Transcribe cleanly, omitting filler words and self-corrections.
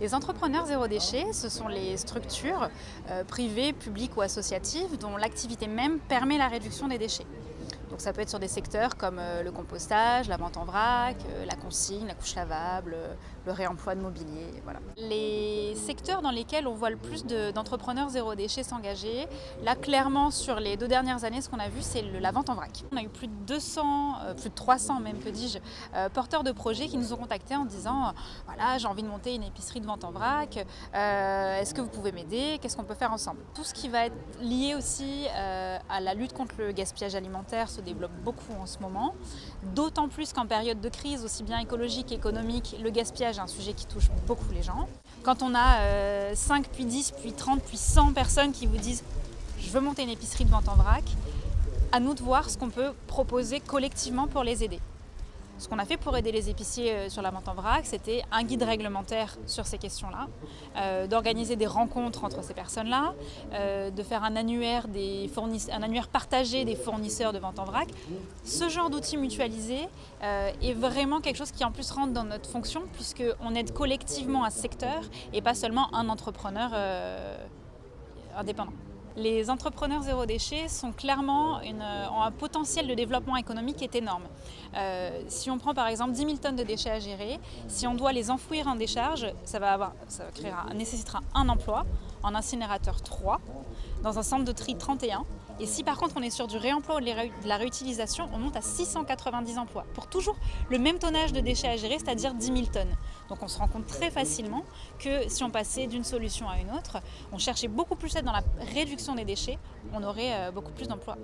Les entrepreneurs zéro déchet, ce sont les structures privées, publiques ou associatives dont l'activité même permet la réduction des déchets. Donc ça peut être sur des secteurs comme le compostage, la vente en vrac, la consigne, la couche lavable, le réemploi de mobilier. Voilà. Les secteurs dans lesquels on voit le plus d'entrepreneurs zéro déchet s'engager, là clairement sur les 2 dernières années, ce qu'on a vu c'est la vente en vrac. On a eu plus de 200, plus de 300 même que dis-je, porteurs de projets qui nous ont contactés en disant voilà, j'ai envie de monter une épicerie de vente en vrac, est-ce que vous pouvez m'aider, qu'est-ce qu'on peut faire ensemble? Tout ce qui va être lié aussi à la lutte contre le gaspillage alimentaire se développe beaucoup en ce moment, d'autant plus qu'en période de crise, aussi bien écologique qu'économique, le gaspillage est un sujet qui touche beaucoup les gens. Quand on a 5, puis 10, puis 30, puis 100 personnes qui vous disent « je veux monter une épicerie de vente en vrac », à nous de voir ce qu'on peut proposer collectivement pour les aider. Ce qu'on a fait pour aider les épiciers sur la vente en vrac, c'était un guide réglementaire sur ces questions-là, d'organiser des rencontres entre ces personnes-là, de faire un annuaire partagé des fournisseurs de vente en vrac. Ce genre d'outils mutualisés est vraiment quelque chose qui en plus rentre dans notre fonction puisqu'on aide collectivement un secteur et pas seulement un entrepreneur indépendant. Les entrepreneurs zéro déchet sont clairement ont un potentiel de développement économique qui est énorme. Si on prend par exemple 10 000 tonnes de déchets à gérer, si on doit les enfouir en décharge, ça nécessitera un emploi, en incinérateur 3, dans un centre de tri 31. Et si par contre on est sur du réemploi ou de la réutilisation, on monte à 690 emplois pour toujours le même tonnage de déchets à gérer, c'est-à-dire 10 000 tonnes. Donc on se rend compte très facilement que si on passait d'une solution à une autre, on cherchait beaucoup plus à être dans la réduction des déchets, on aurait beaucoup plus d'emplois.